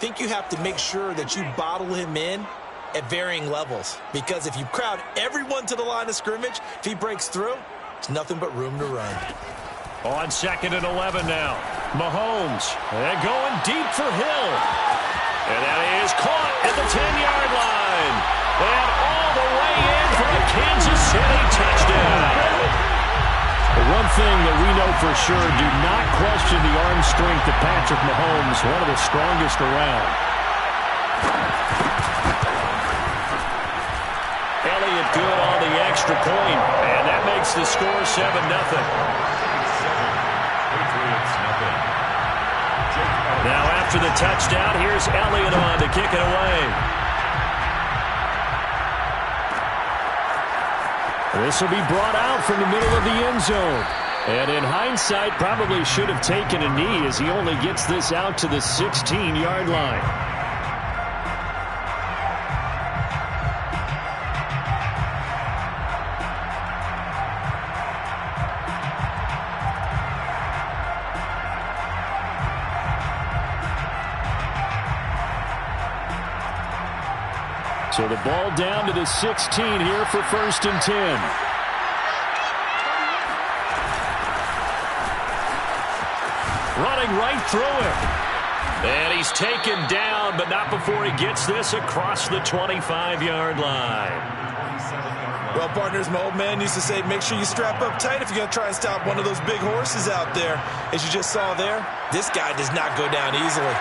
think you have to make sure that you bottle him in at varying levels. Because if you crowd everyone to the line of scrimmage, if he breaks through, it's nothing but room to run. On 2nd and 11 now. Mahomes. And going deep for Hill. And that is caught at the 10-yard line. And all the way in for a Kansas City touchdown. One thing that we know for sure, do not question the arm strength of Patrick Mahomes, one of the strongest around. Elliott good on the extra point, and that makes the score 7-0. Now after the touchdown, here's Elliott on to kick it away. This will be brought out from the middle of the end zone. And in hindsight, probably should have taken a knee as he only gets this out to the 16-yard line. So the ball down to the 16 here for 1st and 10. Running right through him. And he's taken down, but not before he gets this across the 25-yard line. Well, partners, my old man used to say, make sure you strap up tight if you're going to try and stop one of those big horses out there. As you just saw there, this guy does not go down easily.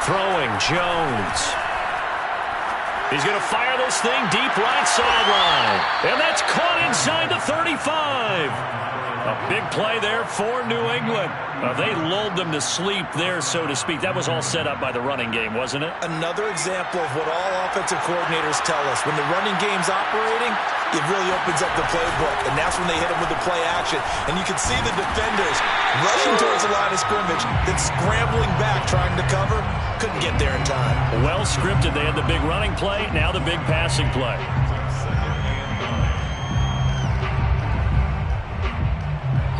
Throwing, Jones. He's going to fire this thing deep right sideline. And that's caught inside the 35. A big play there for New England. They lulled them to sleep there, so to speak. That was all set up by the running game, wasn't it? Another example of what all offensive coordinators tell us. When the running game's operating, it really opens up the playbook. And that's when they hit them with the play action. And you can see the defenders rushing towards the line of scrimmage, then scrambling back, trying to cover. Couldn't get there in time. Well scripted. They had the big running play, now the big passing play.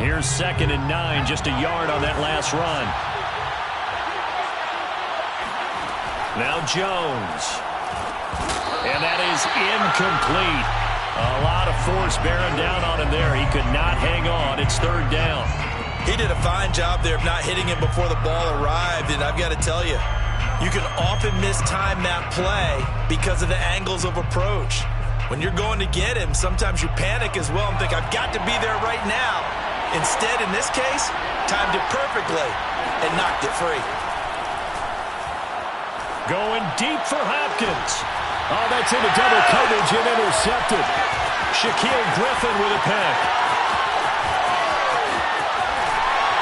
Here's 2nd and 9, just a yard on that last run. Now Jones. And that is incomplete. A lot of force bearing down on him there. He could not hang on. It's 3rd down. He did a fine job there of not hitting him before the ball arrived. And I've got to tell you, you can often mistime that play because of the angles of approach. When you're going to get him, sometimes you panic as well and think, I've got to be there right now. Instead, in this case, timed it perfectly and knocked it free. Going deep for Hopkins. Oh, that's into double coverage and intercepted. Shaquill Griffin with a pick.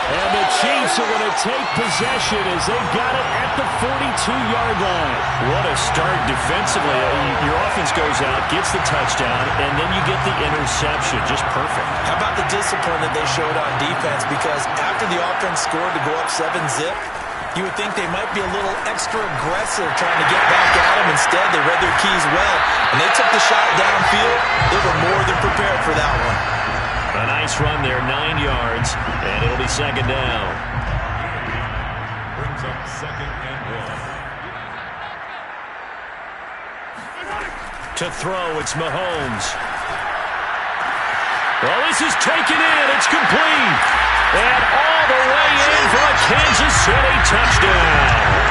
And the Chiefs are going to take possession as they've got it at the 42-yard line. What a start defensively. Your offense goes out, gets the touchdown, and then you get the interception. Just perfect. How about the discipline that they showed on defense? Because after the offense scored to go up 7-zip, you would think they might be a little extra aggressive trying to get back at them. Instead, they read their keys well, and they took the shot downfield. They were more than prepared for that one. A nice run there, 9 yards, and it'll be 2nd down. Brings up 2nd and 1. To throw, it's Mahomes. Well, this is taken in. It's complete. And all the way in for a Kansas City touchdown.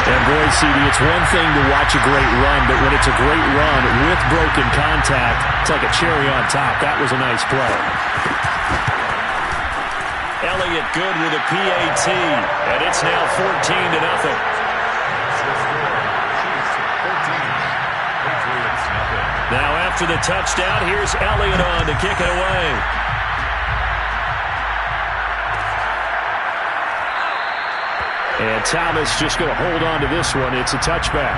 And boy, CD, it's one thing to watch a great run, but when it's a great run with broken contact, it's like a cherry on top. That was a nice play. Elliott good with a PAT, and it's now 14-0. Now after the touchdown, here's Elliott on to kick it away. And Thomas just going to hold on to this one. It's a touchback.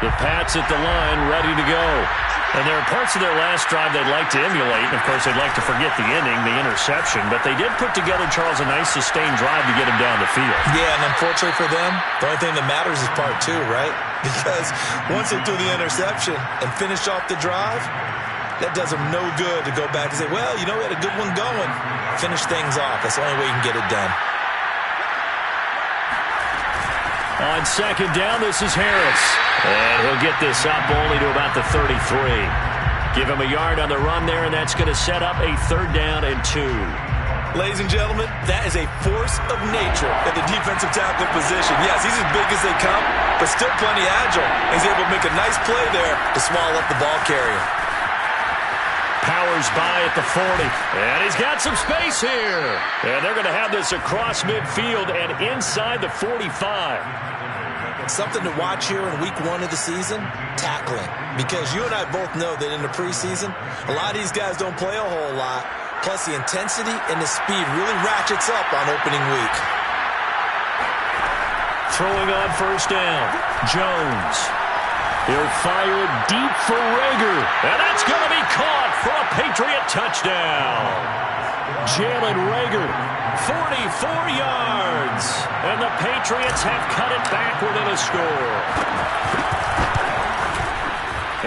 The Pats at the line, ready to go. And there are parts of their last drive they'd like to emulate, and of course they'd like to forget the inning, the interception, but they did put together, Charles, a nice sustained drive to get him down the field. Yeah, and unfortunately for them, the only thing that matters is part two, right? Because once they threw the interception and finished off the drive, that does them no good to go back and say, well, you know, we had a good one going. Finish things off. That's the only way you can get it done. On second down, this is Harris. And he'll get this up only to about the 33. Give him a yard on the run there, and that's going to set up a 3rd down and 2. Ladies and gentlemen, that is a force of nature at the defensive tackle position. Yes, he's as big as they come, but still plenty agile. He's able to make a nice play there to swallow up the ball carrier. Powers by at the 40. And he's got some space here. And they're going to have this across midfield and inside the 45. Something to watch here in week 1 of the season, tackling. Because you and I both know that in the preseason, a lot of these guys don't play a whole lot. Plus the intensity and the speed really ratchets up on opening week. Throwing on 1st down, Jones. He'll fire it deep for Reagor. And that's going to be caught for a Patriot touchdown. Jalen Reagor, 44 yards. And the Patriots have cut it back within a score.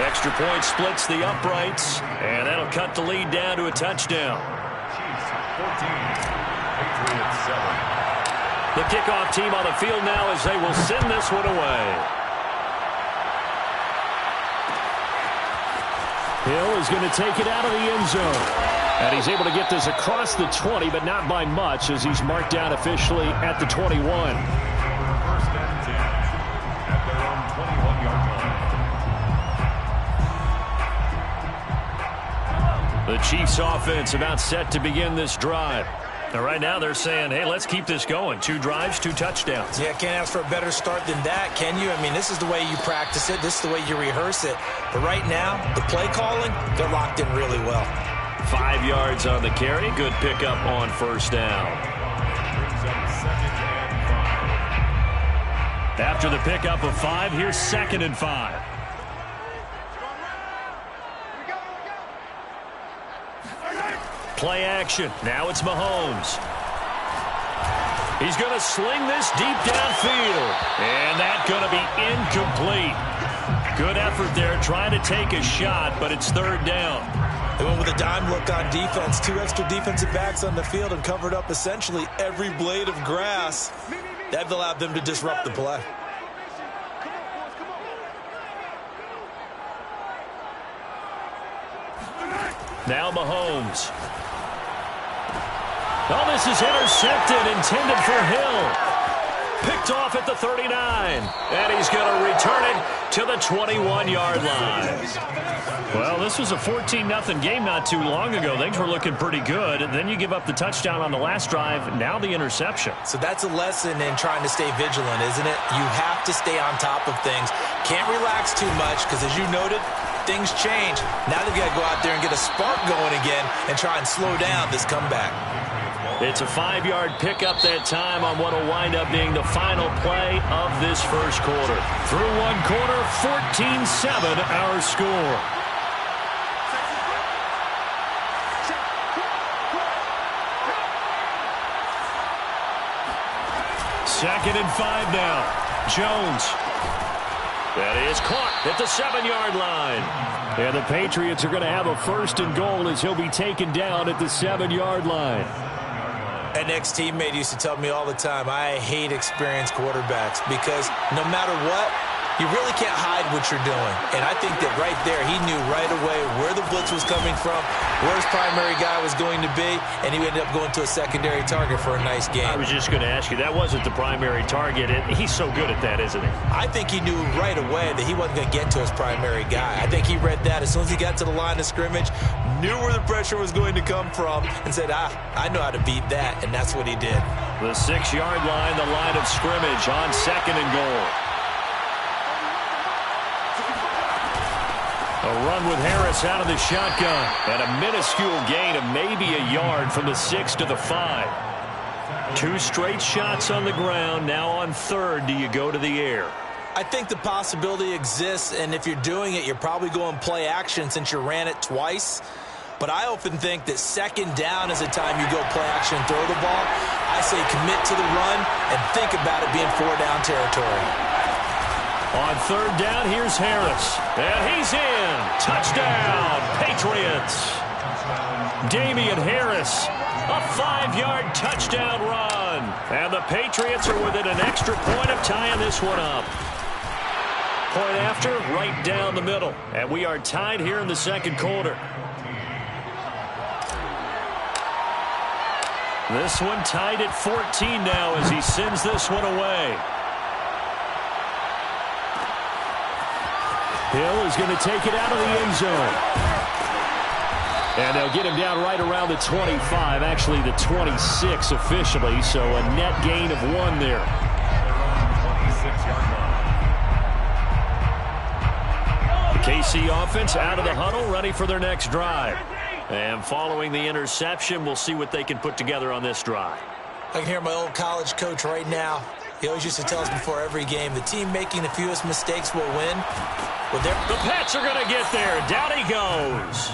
Extra point splits the uprights. And that'll cut the lead down to a touchdown. Chiefs 14, Patriots 7. The kickoff team on the field now as they will send this one away. Hill is going to take it out of the end zone. And he's able to get this across the 20, but not by much as he's marked down officially at the 21. 1st and 10 at their own 21-yard line. The Chiefs offense about set to begin this drive. Now, right now they're saying, hey, let's keep this going. 2 drives, 2 touchdowns. Yeah, can't ask for a better start than that, can you? I mean, this is the way you practice it. This is the way you rehearse it. But right now, the play calling, they're locked in really well. 5 yards on the carry. Good pickup on 1st down. Brings up 2nd and 5. After the pickup of 5, here's 2nd and 5. Play action. Now it's Mahomes. He's going to sling this deep downfield. And that's going to be incomplete. Good effort there trying to take a shot, but it's 3rd down. They went with a dime look on defense. 2 extra defensive backs on the field and covered up essentially every blade of grass. That allowed them to disrupt the play. Now Mahomes. Oh, this is intercepted, intended for Hill. Picked off at the 39. And he's going to return it to the 21-yard line. Well, this was a 14-0 game not too long ago. Things were looking pretty good. And then you give up the touchdown on the last drive. Now the interception. So that's a lesson in trying to stay vigilant, isn't it? You have to stay on top of things. Can't relax too much because, as you noted, things change. Now they've got to go out there and get a spark going again and try and slow down this comeback. It's a 5-yard pickup that time on what will wind up being the final play of this first quarter. Through one quarter, 14-7 our score. Second and 5 now. Jones. That is caught at the 7-yard line. And the Patriots are going to have a 1st and goal as he'll be taken down at the 7-yard line. An ex-teammate used to tell me all the time, I hate experienced quarterbacks because no matter what, you really can't hide what you're doing. And I think that right there, he knew right away where the blitz was coming from, where his primary guy was going to be, and he ended up going to a secondary target for a nice game. I was just going to ask you, that wasn't the primary target. He's so good at that, isn't he? I think he knew right away that he wasn't going to get to his primary guy. I think he read that as soon as he got to the line of scrimmage, knew where the pressure was going to come from, and said, I know how to beat that, and that's what he did. The 6-yard line, the line of scrimmage on 2nd and goal. A run with Harris out of the shotgun. And a minuscule gain of maybe a yard from the 6 to the 5. 2 straight shots on the ground. Now on 3rd, do you go to the air? I think the possibility exists, and if you're doing it, you're probably going play action since you ran it twice. But I often think that second down is a time you go play action and throw the ball. I say commit to the run and think about it being 4-down territory. On third down, here's Harris. And he's in. Touchdown, Patriots. Damian Harris, a 5-yard touchdown run. And the Patriots are within an extra point of tying this one up. Point after, right down the middle. And we are tied here in the second quarter. This one tied at 14 now as he sends this one away. Hill is going to take it out of the end zone. And they'll get him down right around the 25, actually the 26 officially, so a net gain of 1 there. 26-yard line. The KC offense out of the huddle, ready for their next drive. And following the interception, we'll see what they can put together on this drive. I can hear my old college coach right now. He always used to tell us before every game, the team making the fewest mistakes will win. The Pats are going to get there. Down he goes.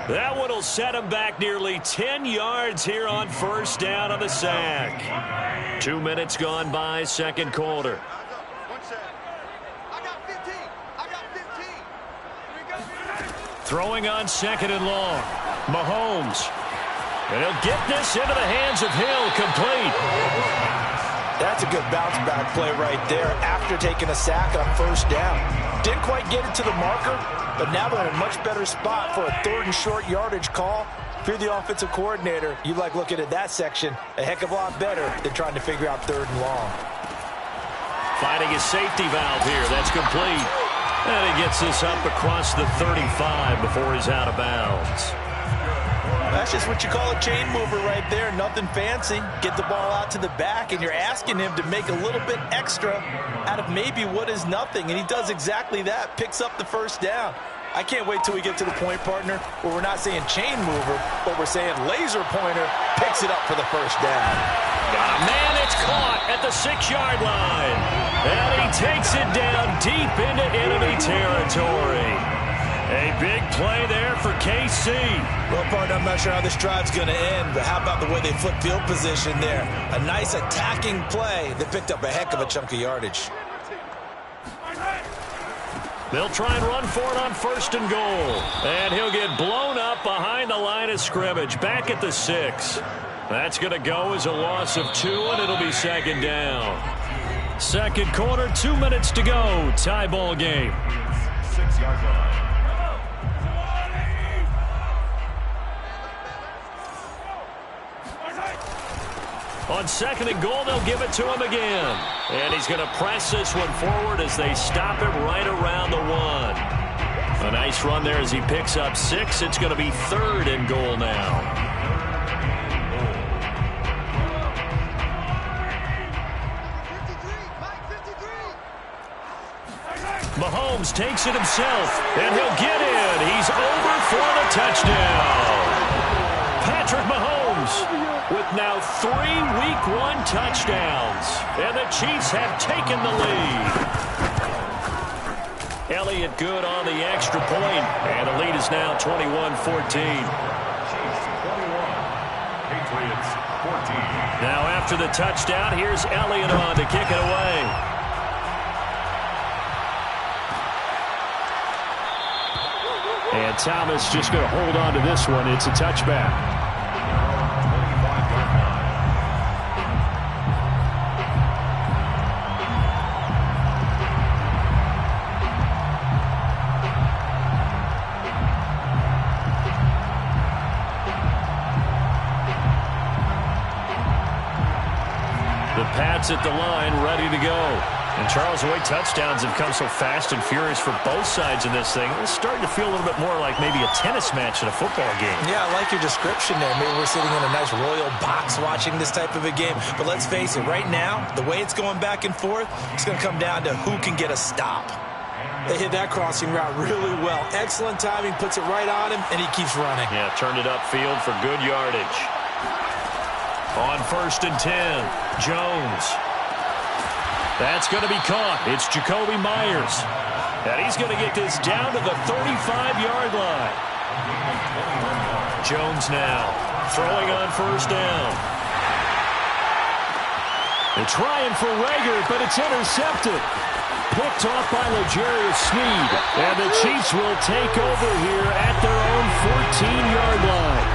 That one will set him back nearly 10 yards here on first down on the sack. 2 minutes gone by, second quarter. Throwing on second and long. Mahomes. And he'll get this into the hands of Hill, complete. That's a good bounce-back play right there after taking a sack on first down. Didn't quite get it to the marker, but now they're in a much better spot for a third and short yardage call. If you're the offensive coordinator, you like looking at that section a heck of a lot better than trying to figure out third and long. Finding his safety valve here. That's complete. And he gets this up across the 35 before he's out of bounds. That's just what you call a chain mover right there. Nothing fancy. Get the ball out to the back, and you're asking him to make a little bit extra out of maybe what is nothing. And he does exactly that. Picks up the first down. I can't wait till we get to the point, partner, where we're not saying chain mover, but we're saying laser pointer picks it up for the first down. Got a man that's caught at the 6-yard line. And he takes it down deep into enemy territory. A big play there for KC. Well, partner, I'm not sure how this drive's going to end, but how about the way they flip field position there? A nice attacking play that picked up a heck of a chunk of yardage. They'll try and run for it on first and goal. And he'll get blown up behind the line of scrimmage, back at the 6. That's going to go as a loss of 2, and it'll be second down. Second quarter, 2 minutes to go. Tie ball game. 6-yard line. On second and goal, they'll give it to him again. And he's going to press this one forward as they stop him right around the 1. A nice run there as he picks up 6. It's going to be third and goal now. Mahomes takes it himself, and he'll get in. He's over for the touchdown. Patrick Mahomes with now 3 Week 1 touchdowns, and the Chiefs have taken the lead. Elliott good on the extra point, and the lead is now 21-14. Chiefs 21, Patriots 14. Now after the touchdown, here's Elliott on to kick it away. And Thomas just going to hold on to this one. It's a touchback. 25-yard line. The Pats at the line, ready to go. And Charles, the way touchdowns have come so fast and furious for both sides in this thing, it's starting to feel a little bit more like maybe a tennis match in a football game. Yeah, I like your description there. Maybe we're sitting in a nice royal box watching this type of a game. But let's face it, right now, the way it's going back and forth, it's going to come down to who can get a stop. They hit that crossing route really well. Excellent timing, puts it right on him, and he keeps running. Yeah, turned it upfield for good yardage. On first and 10, Jones. That's going to be caught. It's Jakobi Meyers. And he's going to get this down to the 35-yard line. Jones now throwing on first down. They're trying for Rager, but it's intercepted. Picked off by L'Jarius Sneed. And the Chiefs will take over here at their own 14-yard line.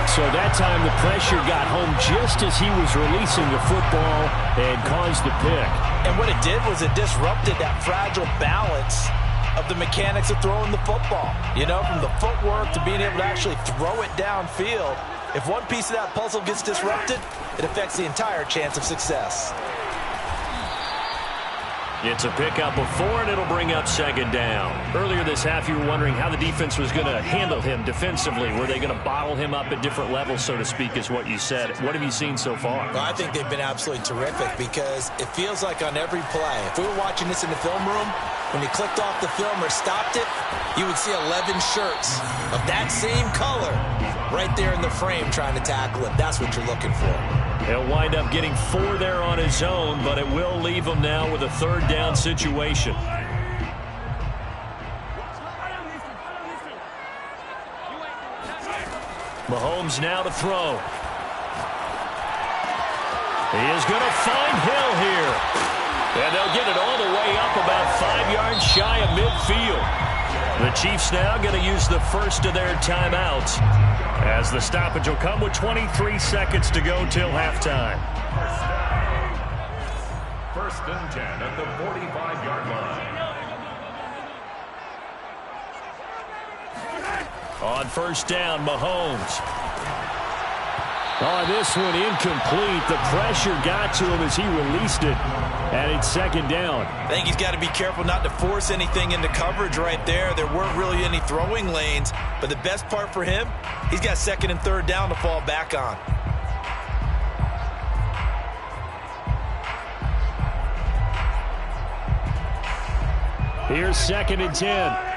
So that time the pressure got home just as he was releasing the football and caused the pick. And what it did was it disrupted that fragile balance of the mechanics of throwing the football. You know, from the footwork to being able to actually throw it downfield. If one piece of that puzzle gets disrupted, it affects the entire chance of success. It's a pickup of 4, and it'll bring up second down. Earlier this half, you were wondering how the defense was going to handle him defensively. Were they going to bottle him up at different levels, so to speak, is what you said. What have you seen so far? Well, I think they've been absolutely terrific because it feels like on every play, if we were watching this in the film room, when you clicked off the film or stopped it, you would see 11 shirts of that same color right there in the frame trying to tackle him. That's what you're looking for. He'll wind up getting 4 there on his own, but it will leave him now with a third down situation. Mahomes now to throw. He is going to find Hill here. And they'll get it all the way up about 5 yards shy of midfield. The Chiefs now going to use the first of their timeouts, as the stoppage will come with 23 seconds to go till halftime. First and 10 at the 45-yard line. On first down, Mahomes. On this one, incomplete. The pressure got to him as he released it, and it's second down. I think he's got to be careful not to force anything into coverage right there. There weren't really any throwing lanes, but the best part for him, he's got second and third down to fall back on. Here's second and 10.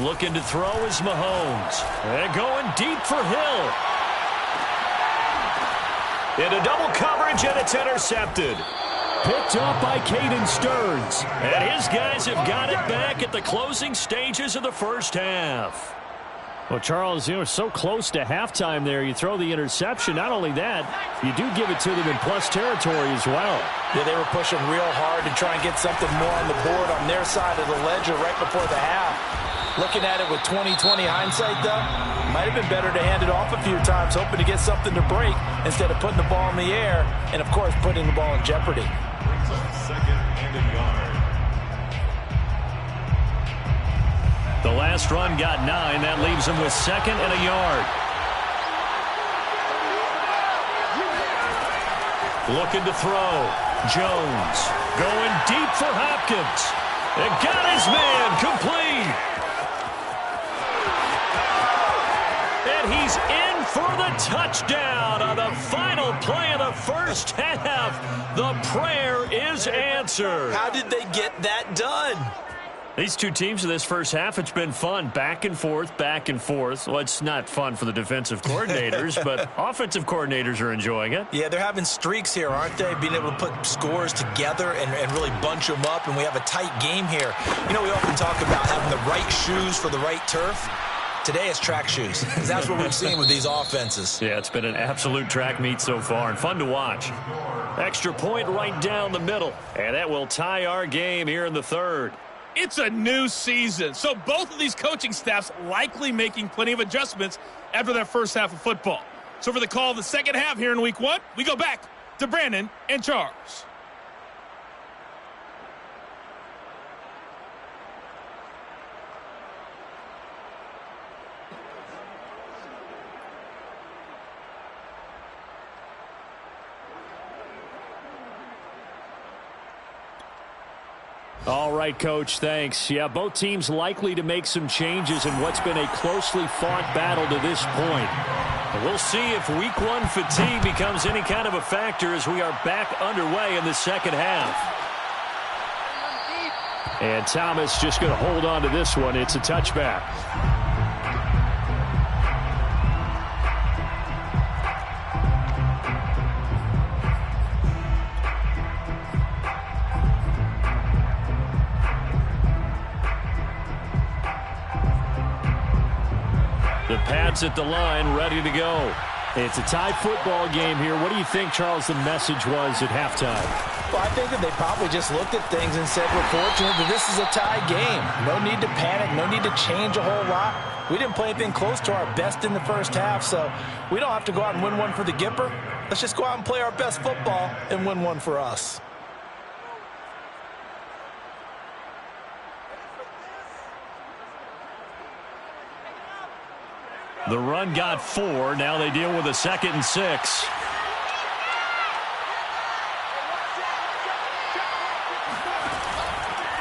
Looking to throw is Mahomes. And going deep for Hill. Into double coverage, and it's intercepted. Picked up by Caden Stearns. And his guys have got it back at the closing stages of the first half. Well, Charles, you know, so close to halftime there. You throw the interception. Not only that, you do give it to them in plus territory as well. Yeah, they were pushing real hard to try and get something more on the board on their side of the ledger right before the half. Looking at it with 20/20 hindsight, though, might have been better to hand it off a few times, hoping to get something to break instead of putting the ball in the air and, of course, putting the ball in jeopardy. Brings up second and a yard. The last run got 9. That leaves him with second and a yard. Looking to throw. Jones going deep for Hopkins. And got his man complete. And he's in for the touchdown on the final play of the first half. The prayer is answered. How did they get that done? These two teams in this first half, it's been fun. Back and forth, back and forth. Well, it's not fun for the defensive coordinators, but offensive coordinators are enjoying it. Yeah, they're having streaks here, aren't they? Being able to put scores together and really bunch them up, and we have a tight game here. You know, we often talk about having the right shoes for the right turf. Today it's track shoes. That's what we've seen with these offenses. Yeah, it's been an absolute track meet so far and fun to watch. Extra point right down the middle, and that will tie our game here in the third. It's a new season, so both of these coaching staffs likely making plenty of adjustments after their first half of football. So for the call of the second half here in week 1, we go back to Brandon and Charles. All right, Coach, thanks. Yeah, both teams likely to make some changes in what's been a closely fought battle to this point. And we'll see if week 1 fatigue becomes any kind of a factor as we are back underway in the second half. And Thomas just going to hold on to this one. It's a touchback. The Pats at the line, ready to go. It's a tie football game here. What do you think, Charles, the message was at halftime? Well, I think that they probably just looked at things and said, we're fortunate that this is a tie game. No need to panic. No need to change a whole lot. We didn't play anything close to our best in the first half, so we don't have to go out and win one for the Gipper. Let's just go out and play our best football and win one for us. The run got 4. Now they deal with a 2nd and 6.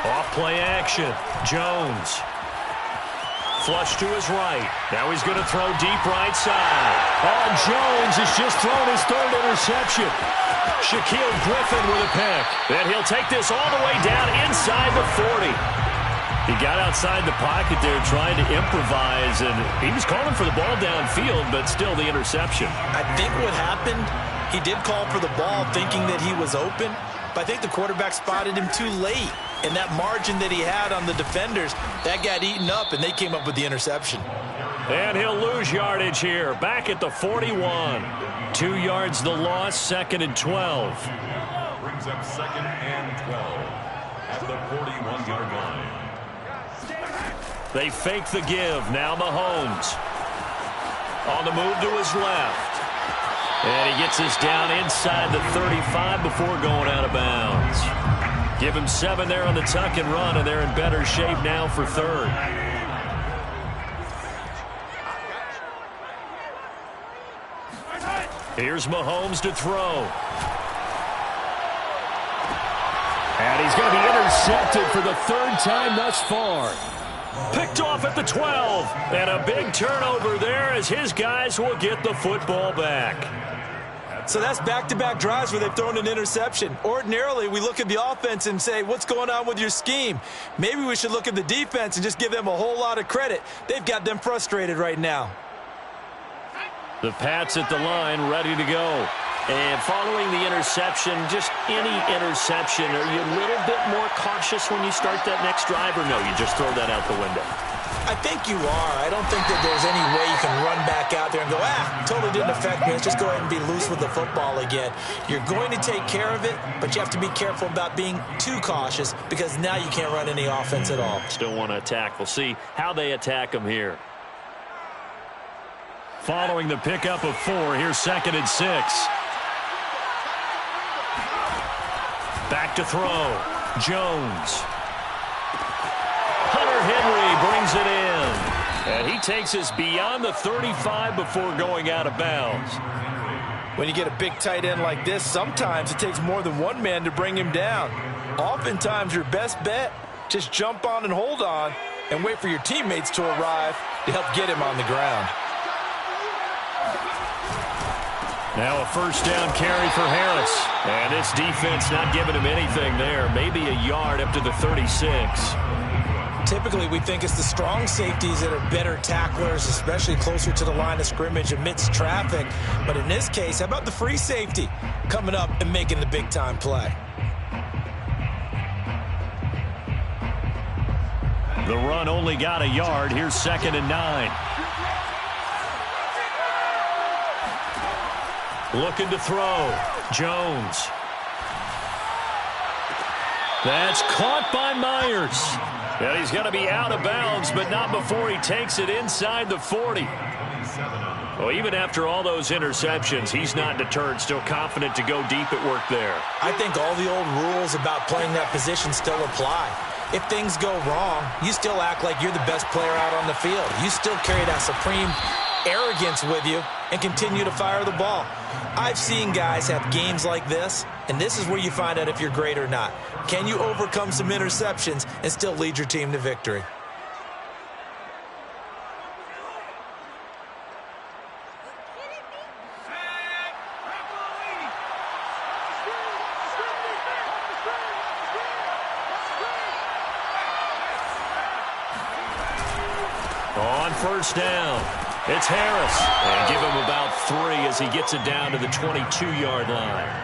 Off play action. Jones. Flush to his right. Now he's going to throw deep right side. Oh, Jones has just thrown his 3rd interception. Shaquille Griffin with a pick. And he'll take this all the way down inside the 40. He got outside the pocket there trying to improvise, and he was calling for the ball downfield, but still the interception. I think what happened, he did call for the ball thinking that he was open, but I think the quarterback spotted him too late. And that margin that he had on the defenders, that got eaten up, and they came up with the interception. And he'll lose yardage here, back at the 41. 2 yards the loss, 2nd and 12. Brings up 2nd and 12 at the 41-yard line. They fake the give. Now Mahomes. On the move to his left. And he gets this down inside the 35 before going out of bounds. Give him 7 there on the tuck and run, and they're in better shape now for 3rd. Here's Mahomes to throw. And he's going to be intercepted for the 3rd time thus far. Picked off at the 12. And a big turnover there as his guys will get the football back. So that's back-to-back drives where they've thrown an interception. Ordinarily, we look at the offense and say, what's going on with your scheme? Maybe we should look at the defense and just give them a whole lot of credit. They've got them frustrated right now. The Pats at the line, ready to go. And following the interception, just any interception, are you a little bit more cautious when you start that next drive, or no, you just throw that out the window? I think you are. I don't think that there's any way you can run back out there and go, totally didn't affect me. Let's just go ahead and be loose with the football again. You're going to take care of it, but you have to be careful about being too cautious because now you can't run any offense at all. Still want to attack. We'll see how they attack them here. Following the pickup of 4, here's 2nd and 6. Back to throw. Jones. Hunter Henry brings it in. And he takes us beyond the 35 before going out of bounds. When you get a big tight end like this, sometimes it takes more than one man to bring him down. Oftentimes, your best bet, just jump on and hold on and wait for your teammates to arrive to help get him on the ground. Now a 1st down carry for Harris. And this defense not giving him anything there. Maybe a yard up to the 36. Typically, we think it's the strong safeties that are better tacklers, especially closer to the line of scrimmage amidst traffic. But in this case, how about the free safety coming up and making the big-time play? The run only got a yard. Here's 2nd and 9. Looking to throw. Jones. That's caught by Myers. And he's going to be out of bounds, but not before he takes it inside the 40. Well, even after all those interceptions, he's not deterred, still confident to go deep at work there. I think all the old rules about playing that position still apply. If things go wrong, you still act like you're the best player out on the field. You still carry that supreme arrogance with you and continue to fire the ball. I've seen guys have games like this, and this is where you find out if you're great or not. Can you overcome some interceptions and still lead your team to victory? On first down, it's Harris. And give him about 3 as he gets it down to the 22-yard line.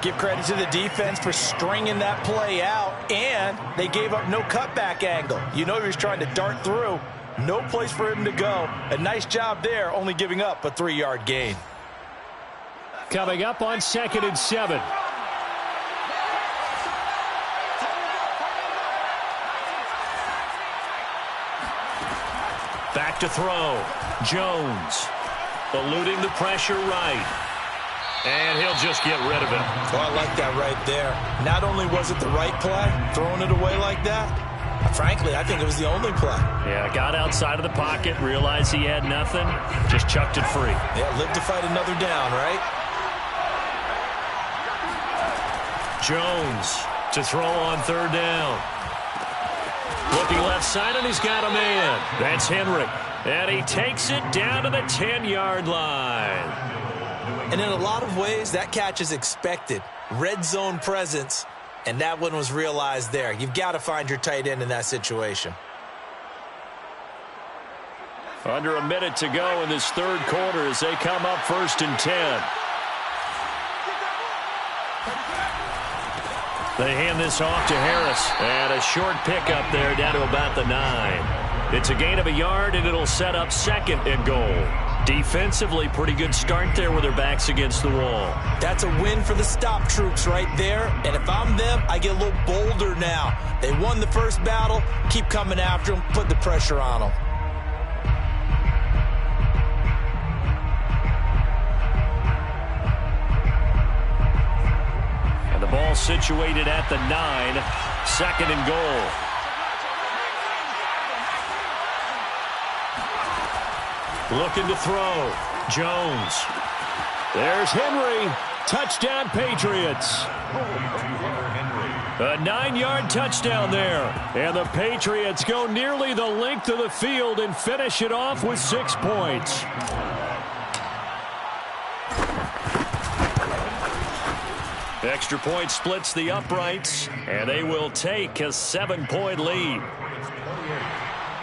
Give credit to the defense for stringing that play out, and they gave up no cutback angle. You know he was trying to dart through. No place for him to go. A nice job there, only giving up a 3-yard gain. Coming up on 2nd and 7. Back to throw. Jones eluding the pressure right. And he'll just get rid of it. Oh, I like that right there. Not only was it the right play, throwing it away like that, frankly, I think it was the only play. Yeah, got outside of the pocket, realized he had nothing, just chucked it free. Yeah, live to fight another down, right? Jones to throw on 3rd down. Looking left side, and he's got a man. That's Henry. And he takes it down to the 10-yard line. And in a lot of ways, that catch is expected. Red zone presence, and that one was realized there. You've got to find your tight end in that situation. Under a minute to go in this 3rd quarter as they come up 1st and 10. They hand this off to Harris. And a short pickup there down to about the 9. It's a gain of a yard, and it'll set up 2nd and goal. Defensively, pretty good start there with their backs against the wall. That's a win for the stop troops right there. And if I'm them, I get a little bolder now. They won the first battle. Keep coming after them. Put the pressure on them. And the ball situated at the 9. 2nd and goal. Looking to throw. Jones. There's Henry. Touchdown, Patriots. A 9-yard touchdown there. And the Patriots go nearly the length of the field and finish it off with 6 points. Extra point splits the uprights, and they will take a 7-point lead.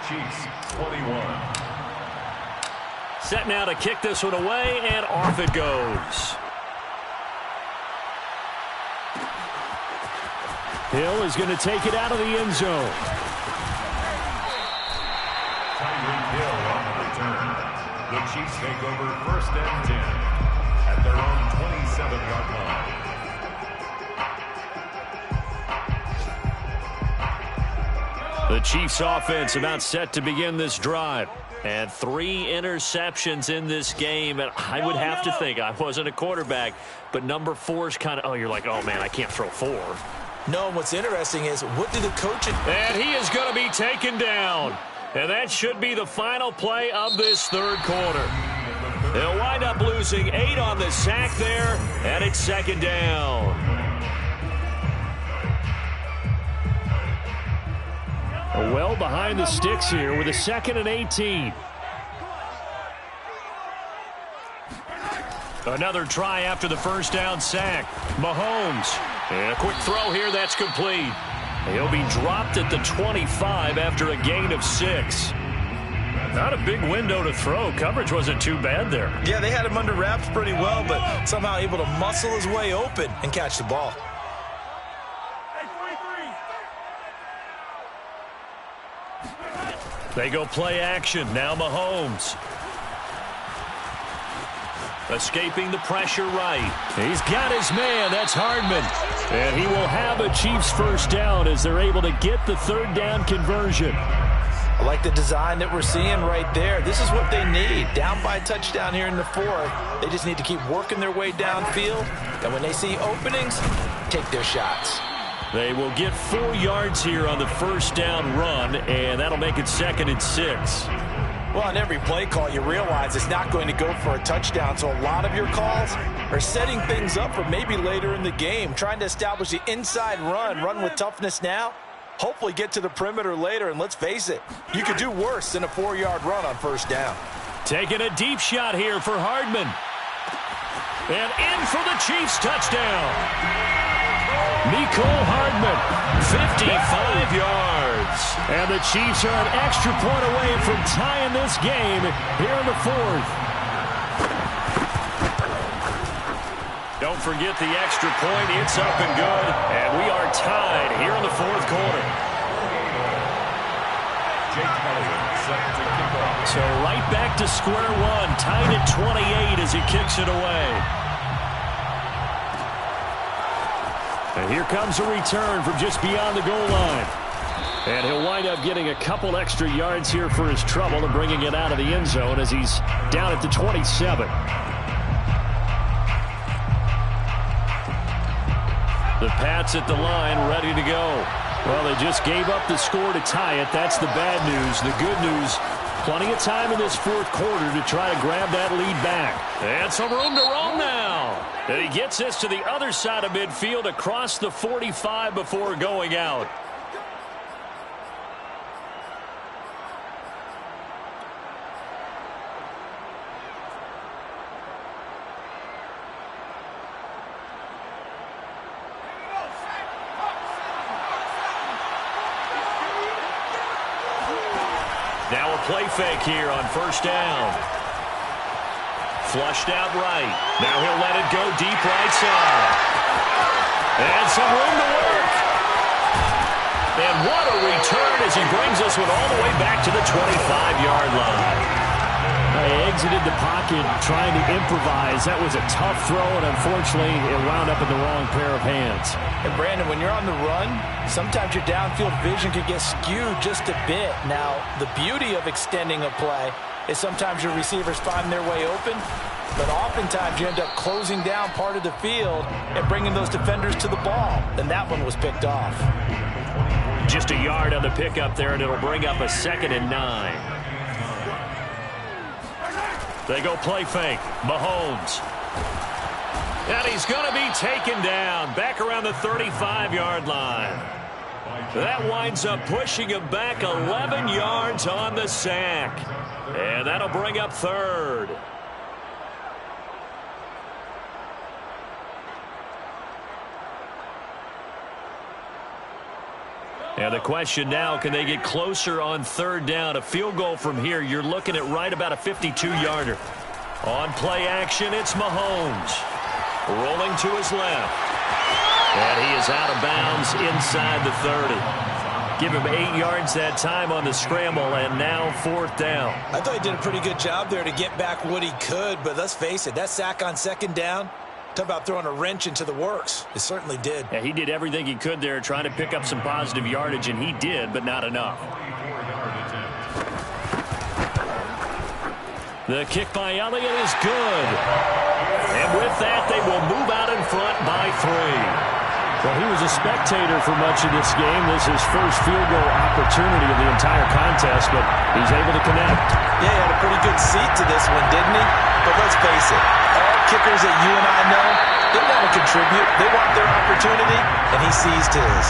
Chiefs 21. Set now to kick this one away, and off it goes. Hill is going to take it out of the end zone. Tyreek Hill on the return. The Chiefs take over 1st and 10 at their own 27-yard line. The Chiefs offense about set to begin this drive. And 3 interceptions in this game. And I would have to think, I wasn't a quarterback, but number 4 is kind of, you're like, oh, man, I can't throw 4. No, and what's interesting is, what did the coach... And he is going to be taken down. And that should be the final play of this 3rd quarter. They'll wind up losing 8 on the sack there, and it's 2nd down. Well behind the sticks here with a 2nd and 18. Another try after the first down sack. Mahomes. And a quick throw here, that's complete. He'll be dropped at the 25 after a gain of 6. Not a big window to throw. Coverage wasn't too bad there. Yeah, they had him under wraps pretty well, but somehow able to muscle his way open and catch the ball. They go play action. Now Mahomes. Escaping the pressure right. He's got his man. That's Hardman. And he will have a Chiefs first down as they're able to get the 3rd down conversion. I like the design that we're seeing right there. This is what they need. Down by a touchdown here in the 4th. They just need to keep working their way downfield. And when they see openings, take their shots. They will get 4 yards here on the first down run, and that'll make it 2nd and 6. Well, on every play call, you realize it's not going to go for a touchdown. So a lot of your calls are setting things up for maybe later in the game, trying to establish the inside run with toughness now, hopefully get to the perimeter later. And let's face it, you could do worse than a 4-yard run on first down. Taking a deep shot here for Hardman. And in for the Chiefs touchdown. Mecole Hardman, 55 yards. And the Chiefs are an extra point away from tying this game here in the fourth. Don't forget the extra point. It's up and good. And we are tied here in the fourth quarter. So right back to square one. Tied at 28 as he kicks it away. And here comes a return from just beyond the goal line. And he'll wind up getting a couple extra yards here for his trouble and bringing it out of the end zone as he's down at the 27. The Pats at the line, ready to go. Well, they just gave up the score to tie it. That's the bad news. The good news, plenty of time in this fourth quarter to try to grab that lead back. And some room to roam now. And he gets this to the other side of midfield across the 45 before going out. Now a play fake here on first down. Flushed out right. Now he'll let it go deep right side. And some room to work. And what a return as he brings this one all the way back to the 25-yard line. He exited the pocket trying to improvise. That was a tough throw, and unfortunately it wound up in the wrong pair of hands. And Brandon, when you're on the run, sometimes your downfield vision could get skewed just a bit. Now, the beauty of extending a play is sometimes your receivers find their way open, but oftentimes you end up closing down part of the field and bringing those defenders to the ball. And that one was picked off. Just a yard on the pickup there, and it'll bring up a 2nd and 9. They go play fake. Mahomes. And he's going to be taken down back around the 35-yard line. That winds up pushing him back 11 yards on the sack. And that'll bring up 3rd. And the question now, can they get closer on 3rd down? A field goal from here, you're looking at right about a 52-yarder. On play action, it's Mahomes. Rolling to his left. And he is out of bounds inside the 30. Give him 8 yards that time on the scramble, and now 4th down. I thought he did a pretty good job there to get back what he could, but let's face it, that sack on 2nd down, talk about throwing a wrench into the works. It certainly did. Yeah, he did everything he could there trying to pick up some positive yardage, and he did, but not enough. The kick by Elliott is good. And with that, they will move out in front by 3. Well, he was a spectator for much of this game. This is his first field goal opportunity of the entire contest, but he's able to connect. Yeah, he had a pretty good seat to this one, didn't he? But let's face it, all kickers that you and I know, they want to contribute. They want their opportunity, and he seized his.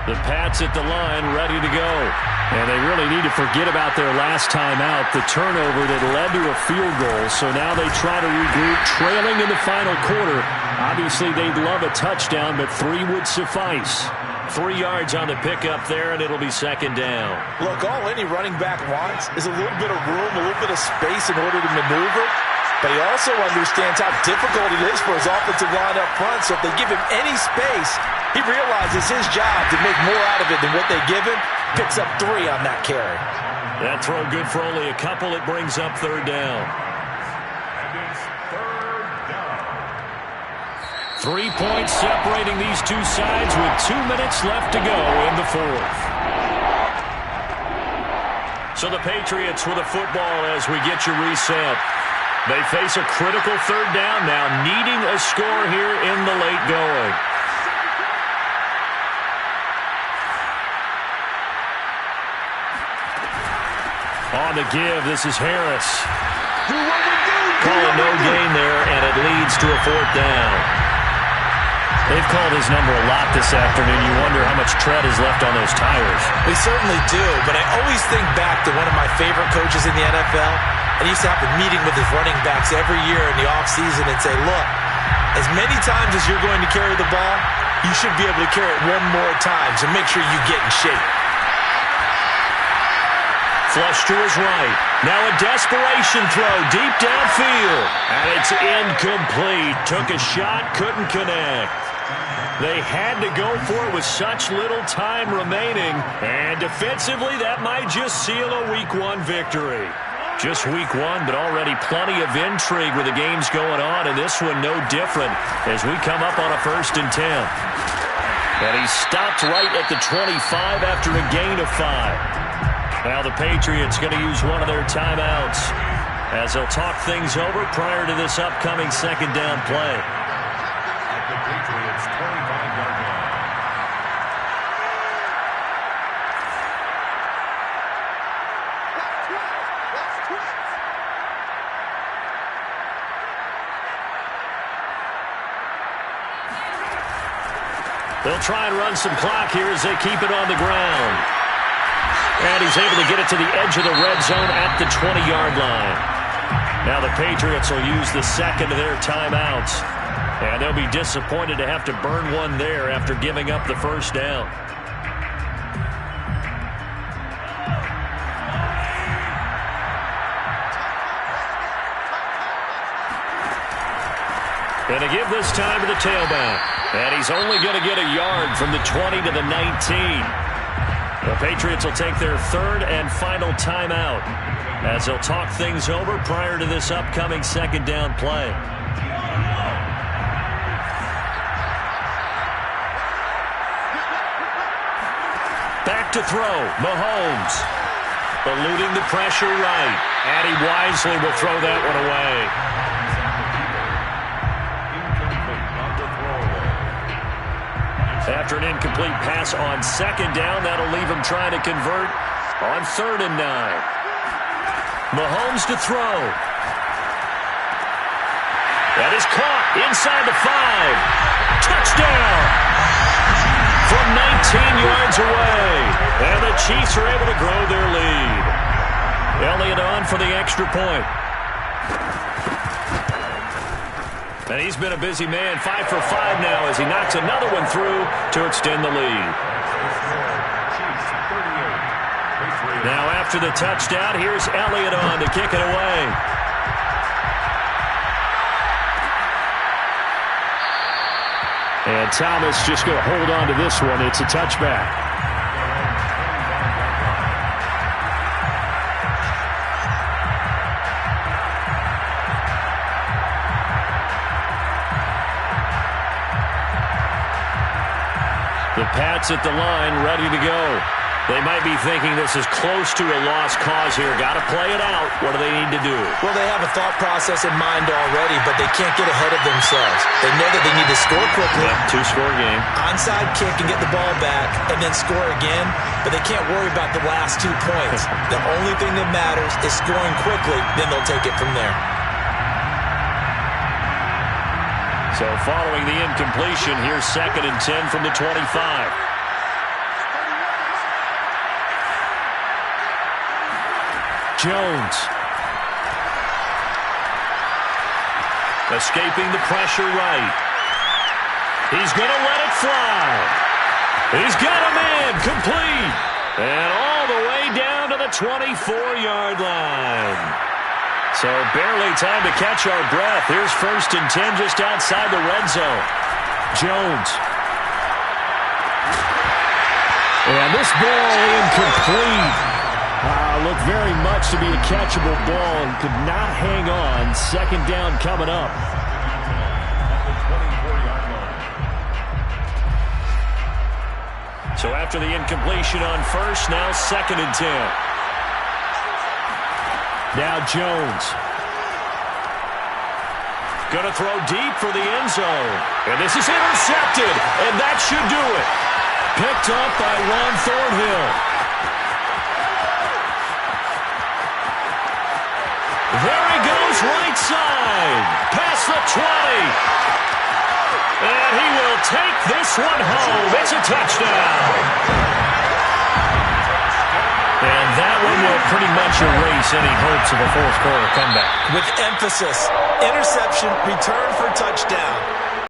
The Pats at the line, ready to go. And they really need to forget about their last time out, the turnover that led to a field goal. So now they try to regroup, trailing in the final quarter. Obviously, they'd love a touchdown, but 3 would suffice. 3 yards on the pickup there, and it'll be 2nd down. Look, all any running back wants is a little bit of room, a little bit of space in order to maneuver. But he also understands how difficult it is for his offensive line up front. So if they give him any space, he realizes his job to make more out of it than what they give him. Picks up 3 on that carry. That throw good for only a couple. It brings up 3rd down. 3 points separating these two sides with 2 minutes left to go in the 4th. So the Patriots with a football as we get you reset. They face a critical 3rd down now, needing a score here in the late going. On the give, this is Harris. Calling no gain there, and it leads to a 4th down. They've called his number a lot this afternoon. You wonder how much tread is left on those tires. We certainly do, but I always think back to one of my favorite coaches in the NFL, and he used to have a meeting with his running backs every year in the offseason and say, look, as many times as you're going to carry the ball, you should be able to carry it one more time, so make sure you get in shape. Flush to his right. Now a desperation throw deep downfield. And it's incomplete. Took a shot, couldn't connect. They had to go for it with such little time remaining. And defensively, that might just seal a Week 1 victory. Just Week 1, but already plenty of intrigue with the games going on. And this one no different as we come up on a 1st and 10. And he stopped right at the 25 after a gain of 5. Now the Patriots going to use one of their timeouts as they'll talk things over prior to this upcoming 2nd down play. At the Patriots' 25-yard line. They'll try and run some clock here as they keep it on the ground. And he's able to get it to the edge of the red zone at the 20-yard line. Now the Patriots will use the 2nd of their timeouts. And they'll be disappointed to have to burn one there after giving up the 1st down. And to give this time to the tailback. And he's only going to get a yard from the 20 to the 19. The Patriots will take their 3rd and final timeout as they'll talk things over prior to this upcoming 2nd down play. Back to throw, Mahomes. Eluding the pressure right. And he wisely will throw that one away. After an incomplete pass on 2nd down, that'll leave him trying to convert on 3rd and 9. Mahomes to throw. That is caught inside the 5. Touchdown! From 19 yards away. And the Chiefs are able to grow their lead. Elliott on for the extra point. And he's been a busy man, 5 for 5 now as he knocks another one through to extend the lead. Now after the touchdown, here's Elliott on to kick it away. And Thomas just going to hold on to this one. It's a touchback. The Pats at the line, ready to go. They might be thinking this is close to a lost cause here. Got to play it out. What do they need to do? Well, they have a thought process in mind already, but they can't get ahead of themselves. They know that they need to score quickly. Yeah, 2-score game. Onside kick and get the ball back and then score again, but they can't worry about the last 2 points. The only thing that matters is scoring quickly, then they'll take it from there. So following the incompletion, here's 2nd and 10 from the 25. Jones. Escaping the pressure right. He's going to let it fly. He's got a man complete. And all the way down to the 24-yard line. So barely time to catch our breath. Here's 1st and 10 just outside the red zone. Jones. And this ball incomplete. Looked very much to be a catchable ball and could not hang on. 2nd down coming up. So after the incompletion on 1st, now 2nd and 10. Now Jones. Going to throw deep for the end zone. And this is intercepted. And that should do it. Picked up by Juan Thornhill. There he goes right side. Past the 20. And he will take this one home. It's a touchdown. And that one will pretty much erase any hopes of a fourth quarter comeback. With emphasis, interception, return for touchdown.